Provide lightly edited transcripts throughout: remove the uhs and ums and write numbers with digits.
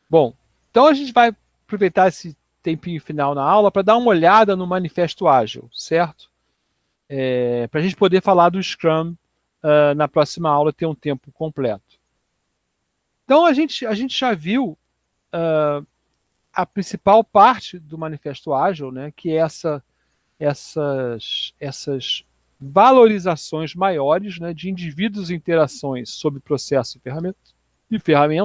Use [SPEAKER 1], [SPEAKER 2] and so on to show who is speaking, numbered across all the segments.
[SPEAKER 1] Bom, então a gente vai aproveitar esse tempinho final na aula para dar uma olhada no Manifesto Ágil, certo? Para a gente poder falar do Scrum na próxima aula, ter um tempo completo. Então a gente já viu a principal parte do Manifesto Ágil, né, que é essas valorizações maiores, né, de indivíduos e interações sobre processo e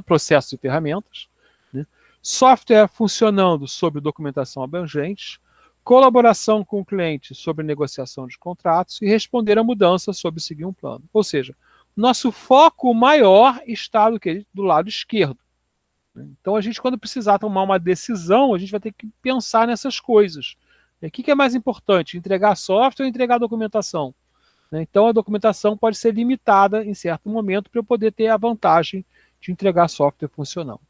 [SPEAKER 1] processos e ferramentas, né, software funcionando sobre documentação abrangente, colaboração com o cliente sobre negociação de contratos e responder a mudanças sobre seguir um plano. Ou seja, nosso foco maior está do lado esquerdo. Então, a gente, quando precisar tomar uma decisão, a gente vai ter que pensar nessas coisas. O que é mais importante, entregar software ou entregar documentação? Então, a documentação pode ser limitada em certo momento para eu poder ter a vantagem de entregar software funcionando.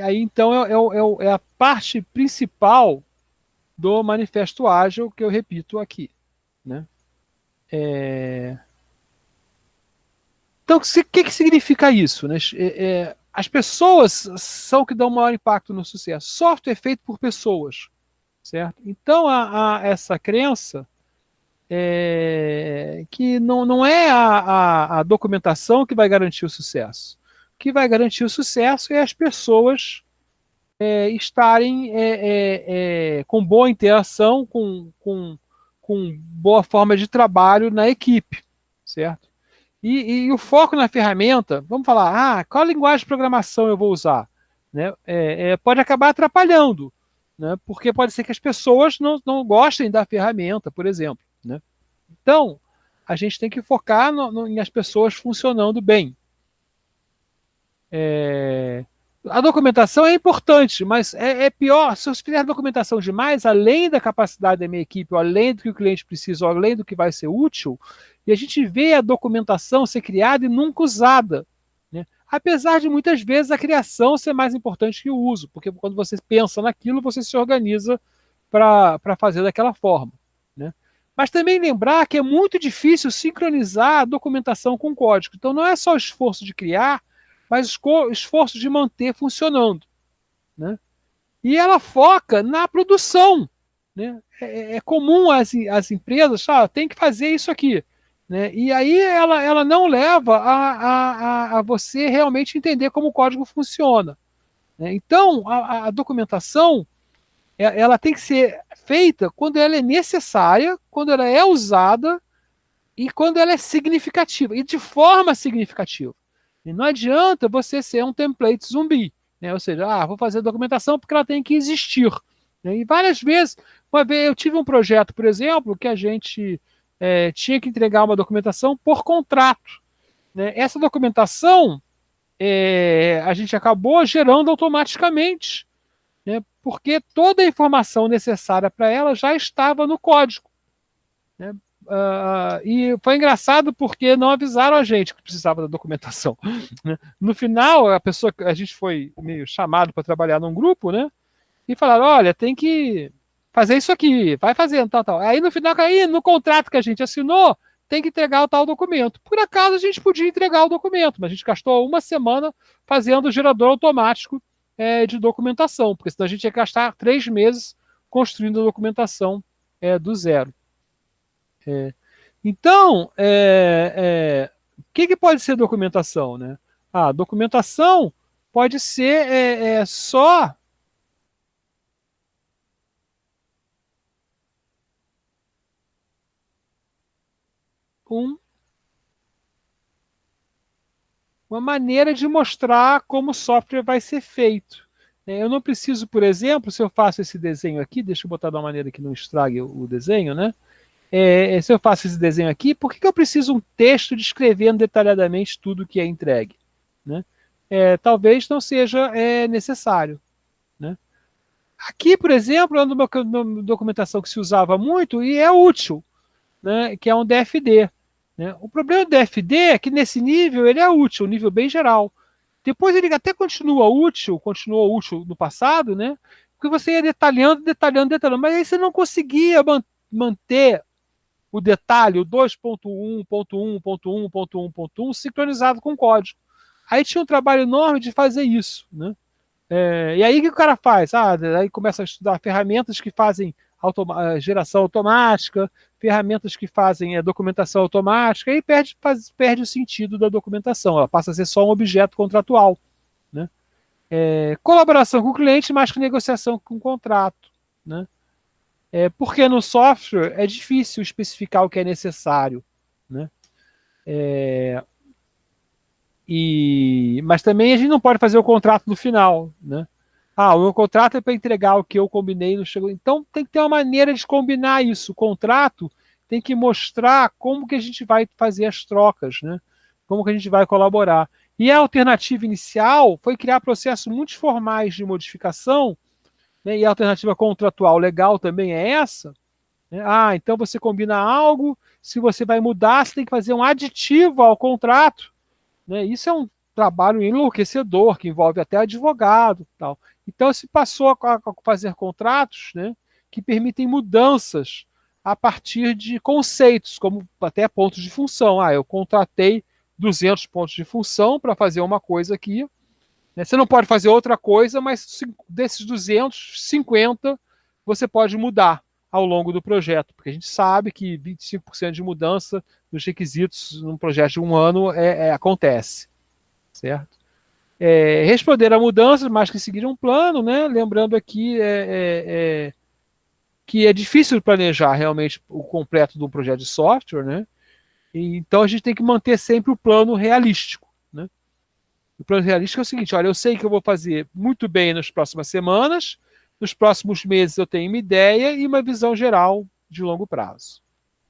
[SPEAKER 1] Aí, então, é a parte principal do Manifesto Ágil que eu repito aqui. Né? Então, o que significa isso? Né? As pessoas são que dão maior impacto no sucesso. Software é feito por pessoas, certo? Então, essa crença que não é a documentação que vai garantir o sucesso. O que vai garantir o sucesso é as pessoas estarem com boa interação, com boa forma de trabalho na equipe, certo? E o foco na ferramenta, vamos falar, qual linguagem de programação eu vou usar? Né? Pode acabar atrapalhando, né? Porque pode ser que as pessoas não gostem da ferramenta, por exemplo. Né? Então, a gente tem que focar em as pessoas funcionando bem. A documentação é importante, mas é pior se eu fizer documentação demais, além da capacidade da minha equipe, ou além do que o cliente precisa, ou além do que vai ser útil, e a gente vê a documentação ser criada e nunca usada. Né? Apesar de muitas vezes a criação ser mais importante que o uso, porque quando você pensa naquilo, você se organiza para fazer daquela forma. Né? Mas também lembrar que é muito difícil sincronizar a documentação com o código. Então não é só o esforço de criar, mas o esforço de manter funcionando. Né? E ela foca na produção. Né? É comum as empresas, tem que fazer isso aqui. Né? E aí ela não leva a você realmente entender como o código funciona. Né? Então, a documentação ela tem que ser feita quando ela é necessária, quando ela é usada e quando ela é significativa, e de forma significativa. E não adianta você ser um template zumbi, né? Ou seja, vou fazer a documentação porque ela tem que existir. Né? E várias vezes, uma vez eu tive um projeto, por exemplo, que a gente tinha que entregar uma documentação por contrato. Né? Essa documentação a gente acabou gerando automaticamente, né? Porque toda a informação necessária para ela já estava no código. Né? E foi engraçado porque não avisaram a gente que precisava da documentação. Né? No final, a gente foi meio chamado para trabalhar num grupo, né? E falaram: olha, tem que fazer isso aqui, vai fazendo, tal. Aí no final, no contrato que a gente assinou, tem que entregar o tal documento. Por acaso a gente podia entregar o documento, mas a gente gastou uma semana fazendo o gerador automático de documentação, porque senão a gente ia gastar 3 meses construindo a documentação do zero. Então, o que pode ser documentação? Né? Documentação pode ser só uma maneira de mostrar como o software vai ser feito. Eu não preciso, por exemplo, se eu faço esse desenho aqui, deixa eu botar de uma maneira que não estrague o desenho, né? Se eu faço esse desenho aqui, por que eu preciso um texto descrevendo detalhadamente tudo que é entregue? Né? Talvez não seja necessário. Né? Aqui, por exemplo, é uma documentação que se usava muito e é útil, né? Que é um DFD. Né? O problema do DFD é que nesse nível ele é útil, um nível bem geral. Depois ele até continuou útil no passado, né? Porque você ia detalhando, detalhando, detalhando, mas aí você não conseguia manter o detalhe, o 2.1.1.1.1.1.1 sincronizado com o código. Aí tinha um trabalho enorme de fazer isso, né? E aí o que o cara faz? Aí começa a estudar ferramentas que fazem geração automática, ferramentas que fazem documentação automática, e perde o sentido da documentação, ela passa a ser só um objeto contratual, né? Colaboração com o cliente mais que negociação com o contrato, né? Porque no software é difícil especificar o que é necessário, né? Mas também a gente não pode fazer o contrato no final, né? O meu contrato é para entregar o que eu combinei, não chegou. Então tem que ter uma maneira de combinar isso. O contrato tem que mostrar como que a gente vai fazer as trocas, né? Como que a gente vai colaborar. E a alternativa inicial foi criar processos muito formais de modificação, né? E a alternativa contratual legal também é essa, né? Então você combina algo, se você vai mudar, você tem que fazer um aditivo ao contrato, né? Isso é um trabalho enlouquecedor, que envolve até advogado e tal. Então se passou a fazer contratos, né, que permitem mudanças a partir de conceitos, como até pontos de função. Eu contratei 200 pontos de função para fazer uma coisa aqui, né? Você não pode fazer outra coisa, mas desses 250 você pode mudar ao longo do projeto, porque a gente sabe que 25% de mudança nos requisitos num projeto de um ano acontece, certo? Responder a mudanças, mas que seguir um plano, né? Lembrando aqui que é difícil planejar realmente o completo de um projeto de software, né? Então a gente tem que manter sempre o plano realístico, né? O plano realístico é o seguinte: olha, eu sei que eu vou fazer muito bem nas próximas semanas, nos próximos meses eu tenho uma ideia e uma visão geral de longo prazo.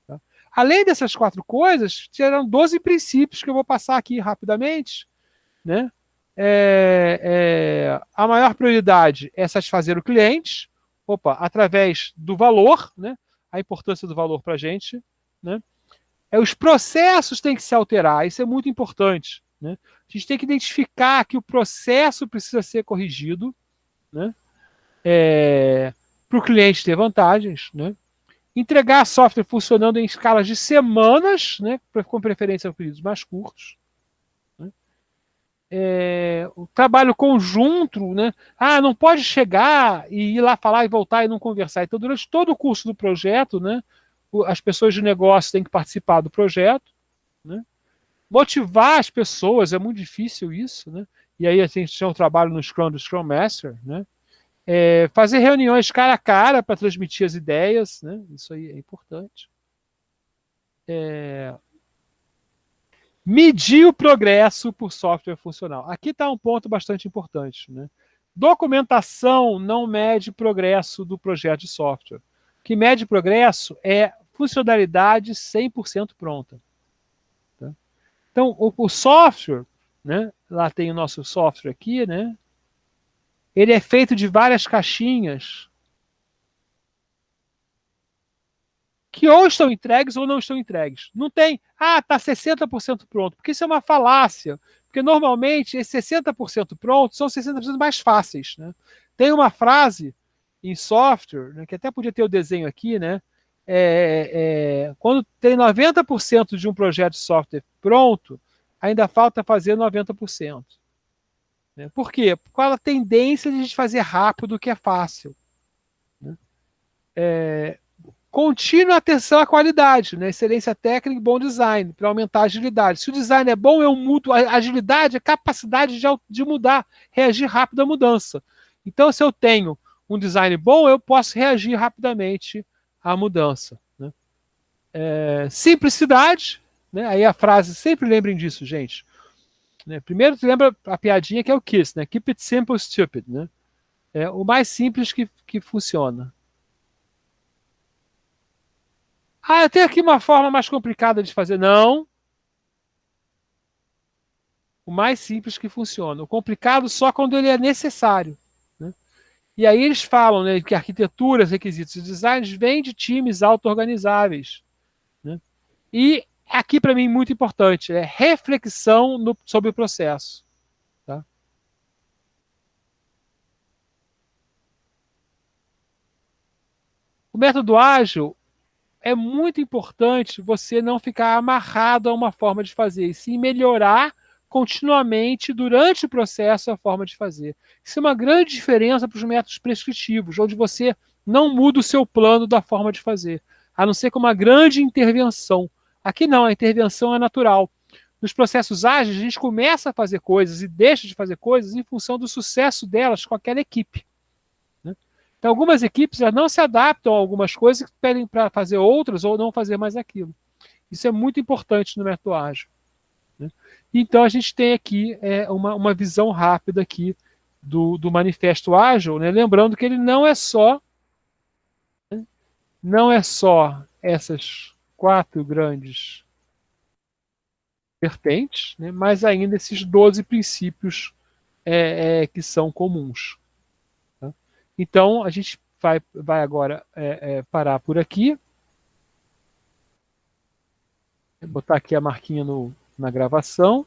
[SPEAKER 1] Tá? Além dessas 4 coisas, tiveram 12 princípios que eu vou passar aqui rapidamente, né? A maior prioridade é satisfazer o cliente, através do valor, né? A importância do valor para a gente, né? Os processos têm que se alterar, isso é muito importante, né? A gente tem que identificar que o processo precisa ser corrigido, né? Para o cliente ter vantagens, né? Entregar software funcionando em escalas de semanas, né? Com preferência a períodos mais curtos. O trabalho conjunto, né? Não pode chegar e ir lá falar e voltar e não conversar. Então, durante todo o curso do projeto, né, as pessoas de negócio têm que participar do projeto, né? Motivar as pessoas, é muito difícil isso, né? E aí a gente tem um trabalho no Scrum do Scrum Master, né? Fazer reuniões cara a cara para transmitir as ideias, né? Isso aí é importante. Medir o progresso por software funcional. Aqui está um ponto bastante importante, né? Documentação não mede progresso do projeto de software. O que mede progresso é funcionalidade 100% pronta. Tá? Então, o software, né? Lá tem o nosso software aqui, né? Ele é feito de várias caixinhas que ou estão entregues ou não estão entregues. Não tem, está 60% pronto, porque isso é uma falácia. Porque normalmente esses 60% prontos são 60% mais fáceis, né? Tem uma frase em software, né, que até podia ter o desenho aqui, né? Quando tem 90% de um projeto de software pronto, ainda falta fazer 90%. Né? Por quê? Por causa da tendência de a gente fazer rápido o que é fácil. Né? Contínua atenção à qualidade, né? Excelência técnica e bom design, para aumentar a agilidade. Se o design é bom, eu mudo. A agilidade é a capacidade de mudar, reagir rápido à mudança. Então, se eu tenho um design bom, eu posso reagir rapidamente à mudança. Né? Simplicidade, né? Aí a frase, sempre lembrem disso, gente. Né? Primeiro, tu lembra a piadinha que é o KISS, né? Keep it simple, stupid. Né? É o mais simples que funciona. Eu tenho aqui uma forma mais complicada de fazer. Não. O mais simples que funciona. O complicado só quando ele é necessário. Né? E aí eles falam, né, que arquiteturas, requisitos e designs vêm de times auto-organizáveis. Né? E aqui, para mim, muito importante, é reflexão sobre o processo. Tá? O método ágil é muito importante você não ficar amarrado a uma forma de fazer, e sim melhorar continuamente durante o processo a forma de fazer. Isso é uma grande diferença para os métodos prescritivos, onde você não muda o seu plano da forma de fazer, a não ser com uma grande intervenção. Aqui não, a intervenção é natural. Nos processos ágeis, a gente começa a fazer coisas e deixa de fazer coisas em função do sucesso delas com aquela equipe. Né? Então, algumas equipes já não se adaptam a algumas coisas que pedem para fazer outras ou não fazer mais aquilo. Isso é muito importante no método ágil. Né? Então, a gente tem aqui uma visão rápida aqui do manifesto ágil, né? Lembrando que ele não é só essas 4 grandes vertentes, né? Mas ainda esses 12 princípios que são comuns. Tá? Então, a gente vai agora parar por aqui. Vou botar aqui a marquinha na gravação.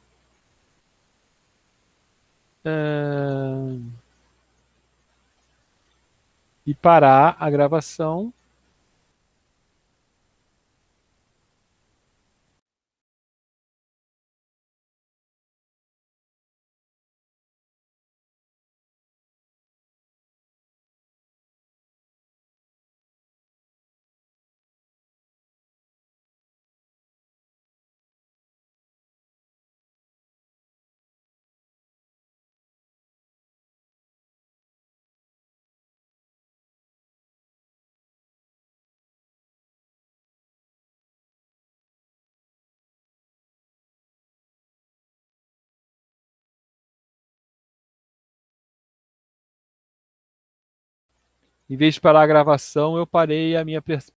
[SPEAKER 1] E parar a gravação. Em vez de parar a gravação, eu parei a minha